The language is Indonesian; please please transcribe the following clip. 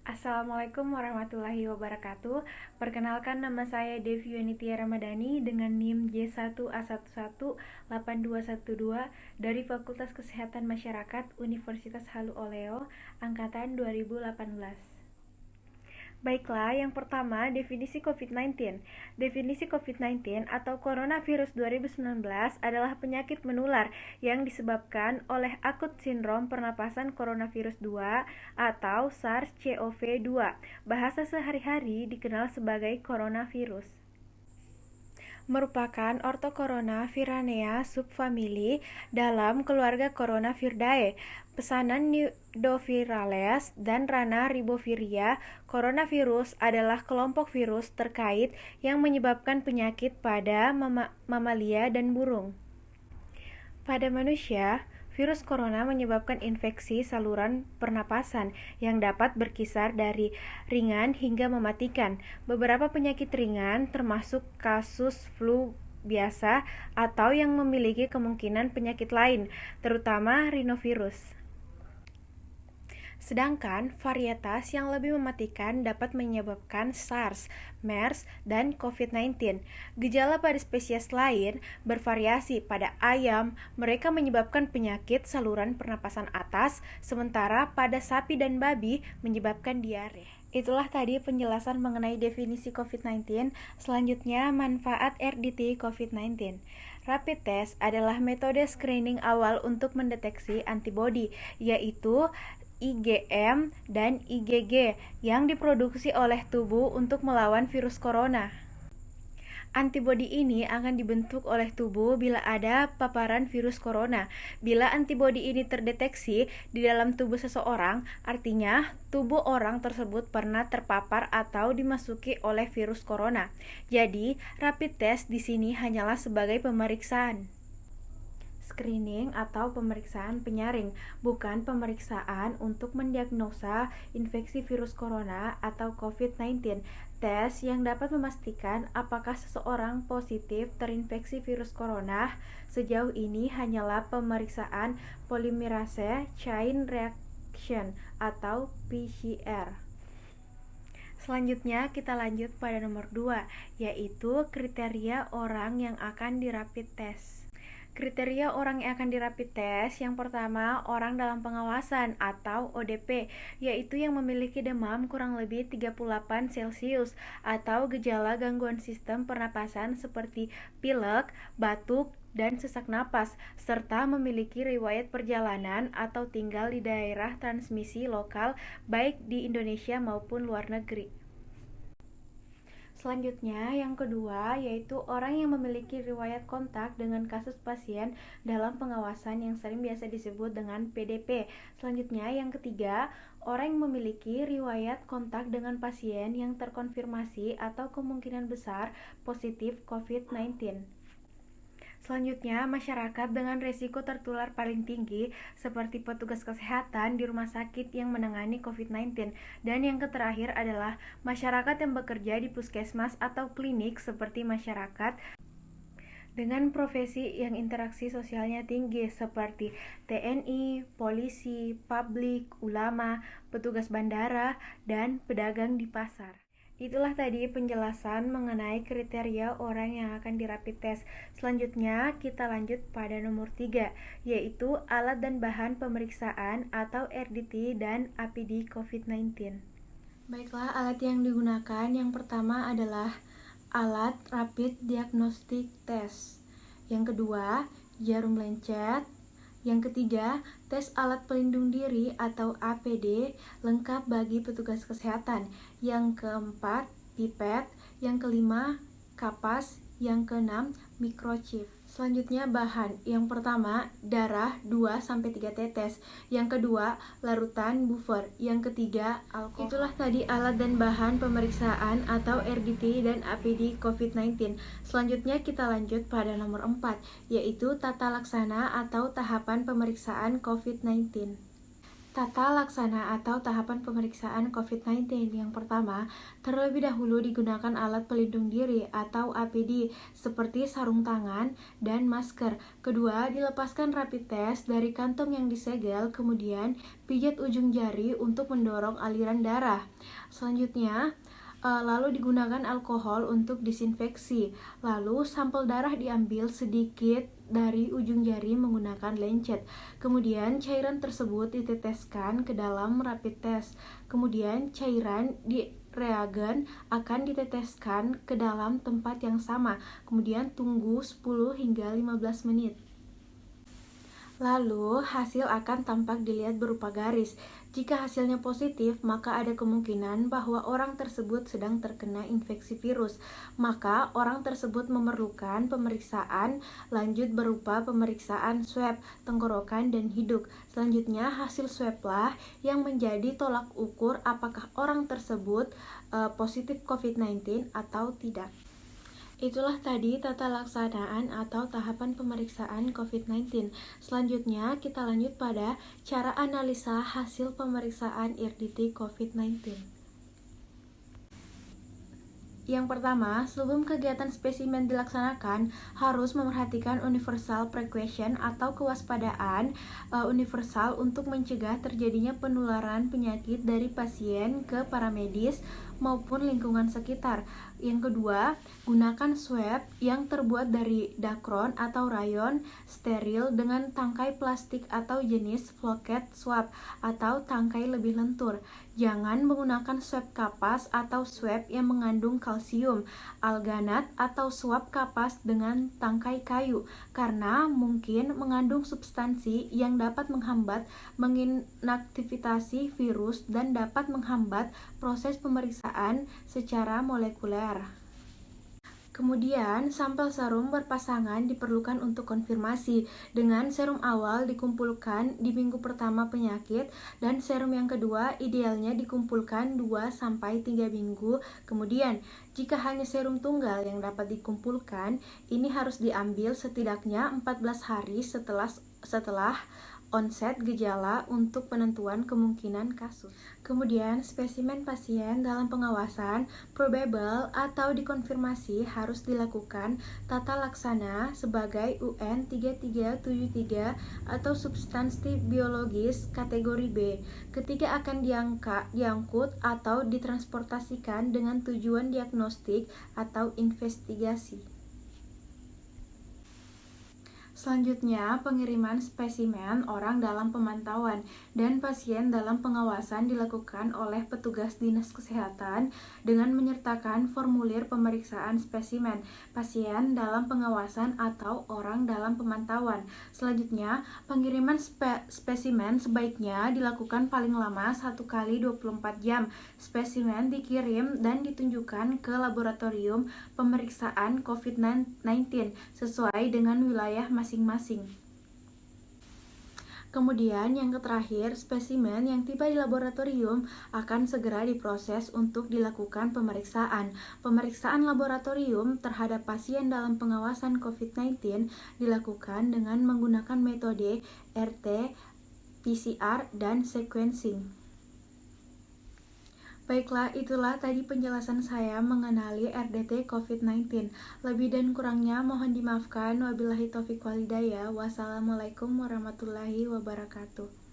Assalamualaikum warahmatullahi wabarakatuh. Perkenalkan, nama saya Devi Yunitia Ramadhani dengan NIM J1A118212 dari Fakultas Kesehatan Masyarakat Universitas Halu Oleo angkatan 2018. Baiklah, yang pertama, definisi COVID-19. Definisi COVID-19 atau Coronavirus 2019 adalah penyakit menular yang disebabkan oleh akut sindrom pernapasan coronavirus 2 atau SARS-CoV-2. Bahasa sehari-hari dikenal sebagai coronavirus. Merupakan Orthocorona viranea subfamili dalam keluarga Coronaviridae. Pesanan Nidovirales dan Rana riboviria. Coronavirus adalah kelompok virus terkait yang menyebabkan penyakit pada mamalia dan burung. Pada manusia, virus corona menyebabkan infeksi saluran pernapasan yang dapat berkisar dari ringan hingga mematikan. Beberapa penyakit ringan termasuk kasus flu biasa atau yang memiliki kemungkinan penyakit lain, terutama rhinovirus. Sedangkan varietas yang lebih mematikan dapat menyebabkan SARS, MERS, dan COVID-19. Gejala pada spesies lain bervariasi. Pada ayam, mereka menyebabkan penyakit saluran pernapasan atas, sementara pada sapi dan babi menyebabkan diare. Itulah tadi penjelasan mengenai definisi COVID-19. Selanjutnya, manfaat RDT COVID-19. Rapid test adalah metode screening awal untuk mendeteksi antibodi, yaitu IgM dan IgG yang diproduksi oleh tubuh untuk melawan virus corona. Antibodi ini akan dibentuk oleh tubuh bila ada paparan virus corona. Bila antibodi ini terdeteksi di dalam tubuh seseorang, artinya tubuh orang tersebut pernah terpapar atau dimasuki oleh virus corona. Jadi, rapid test di sini hanyalah sebagai pemeriksaan screening atau pemeriksaan penyaring, bukan pemeriksaan untuk mendiagnosa infeksi virus corona atau COVID-19. Tes yang dapat memastikan apakah seseorang positif terinfeksi virus corona sejauh ini hanyalah pemeriksaan polymerase chain reaction atau PCR. Selanjutnya kita lanjut pada nomor 2, yaitu kriteria orang yang akan di rapid test. Kriteria orang yang akan di rapid test, yang pertama, orang dalam pengawasan atau ODP, yaitu yang memiliki demam kurang lebih 38 Celcius atau gejala gangguan sistem pernapasan seperti pilek, batuk, dan sesak napas, serta memiliki riwayat perjalanan atau tinggal di daerah transmisi lokal baik di Indonesia maupun luar negeri. Selanjutnya, yang kedua, yaitu orang yang memiliki riwayat kontak dengan kasus pasien dalam pengawasan yang sering biasa disebut dengan PDP. Selanjutnya, yang ketiga, orang yang memiliki riwayat kontak dengan pasien yang terkonfirmasi atau kemungkinan besar positif COVID-19. Selanjutnya, masyarakat dengan risiko tertular paling tinggi seperti petugas kesehatan di rumah sakit yang menangani COVID-19. Dan yang terakhir adalah masyarakat yang bekerja di puskesmas atau klinik seperti masyarakat dengan profesi yang interaksi sosialnya tinggi seperti TNI, polisi, publik, ulama, petugas bandara, dan pedagang di pasar. Itulah tadi penjelasan mengenai kriteria orang yang akan di rapid test. Selanjutnya kita lanjut pada nomor 3, yaitu alat dan bahan pemeriksaan atau RDT dan APD COVID-19. Baiklah, alat yang digunakan yang pertama adalah alat Rapid Diagnostic Test. Yang kedua, jarum lencet. Yang ketiga, tes alat pelindung diri atau APD lengkap bagi petugas kesehatan. Yang keempat, pipet. Yang kelima, kapas. Yang keenam, microchip. Selanjutnya bahan. Yang pertama, darah 2-3 tetes. Yang kedua, larutan buffer. Yang ketiga, alkohol. Itulah tadi alat dan bahan pemeriksaan atau RDT dan APD COVID-19. Selanjutnya kita lanjut pada nomor 4, yaitu tata laksana atau tahapan pemeriksaan COVID-19. Tata laksana atau tahapan pemeriksaan COVID-19 yang pertama, terlebih dahulu digunakan alat pelindung diri atau APD seperti sarung tangan dan masker. Kedua, dilepaskan rapid test dari kantong yang disegel, kemudian pijat ujung jari untuk mendorong aliran darah. Selanjutnya, lalu digunakan alkohol untuk disinfeksi. Lalu sampel darah diambil sedikit dari ujung jari menggunakan lancet. Kemudian cairan tersebut diteteskan ke dalam rapid test. Kemudian cairan di reagen akan diteteskan ke dalam tempat yang sama. Kemudian tunggu 10 hingga 15 menit. Lalu, hasil akan tampak dilihat berupa garis. Jika hasilnya positif, maka ada kemungkinan bahwa orang tersebut sedang terkena infeksi virus. Maka, orang tersebut memerlukan pemeriksaan lanjut berupa pemeriksaan swab, tenggorokan, dan hidung. Selanjutnya, hasil swab-lah yang menjadi tolak ukur apakah orang tersebut positif COVID-19 atau tidak. Itulah tadi tata laksanaan atau tahapan pemeriksaan COVID-19. Selanjutnya, kita lanjut pada cara analisa hasil pemeriksaan IRDT COVID-19. Yang pertama, sebelum kegiatan spesimen dilaksanakan, harus memerhatikan universal precaution atau kewaspadaan universal untuk mencegah terjadinya penularan penyakit dari pasien ke para medis maupun lingkungan sekitar. Yang kedua, gunakan swab yang terbuat dari dakron atau rayon steril dengan tangkai plastik atau jenis floquet swab atau tangkai lebih lentur. Jangan menggunakan swab kapas atau swab yang mengandung kalsium, alganat atau swab kapas dengan tangkai kayu karena mungkin mengandung substansi yang dapat menghambat menginaktivasi virus dan dapat menghambat proses pemeriksaan secara molekuler. Kemudian, sampel serum berpasangan diperlukan untuk konfirmasi. Dengan serum awal dikumpulkan di minggu pertama penyakit dan serum yang kedua idealnya dikumpulkan 2-3 minggu. Kemudian, jika hanya serum tunggal yang dapat dikumpulkan, ini harus diambil setidaknya 14 hari setelah onset gejala untuk penentuan kemungkinan kasus. Kemudian, spesimen pasien dalam pengawasan probable atau dikonfirmasi harus dilakukan tata laksana sebagai UN 3373 atau substansi biologis kategori B ketika akan diangkut atau ditransportasikan dengan tujuan diagnostik atau investigasi. Selanjutnya, pengiriman spesimen orang dalam pemantauan dan pasien dalam pengawasan dilakukan oleh petugas dinas kesehatan dengan menyertakan formulir pemeriksaan spesimen pasien dalam pengawasan atau orang dalam pemantauan. Selanjutnya, pengiriman spesimen sebaiknya dilakukan paling lama 1 kali 24 jam. Spesimen dikirim dan ditunjukkan ke laboratorium pemeriksaan COVID-19 sesuai dengan wilayah masing-masing. Kemudian yang terakhir, spesimen yang tiba di laboratorium akan segera diproses untuk dilakukan pemeriksaan. Pemeriksaan laboratorium terhadap pasien dalam pengawasan COVID-19 dilakukan dengan menggunakan metode RT, PCR, dan sequencing. Baiklah, itulah tadi penjelasan saya mengenali RDT COVID-19. Lebih dan kurangnya mohon dimaafkan. Wabillahi taufiq wal hidayah. Wassalamualaikum warahmatullahi wabarakatuh.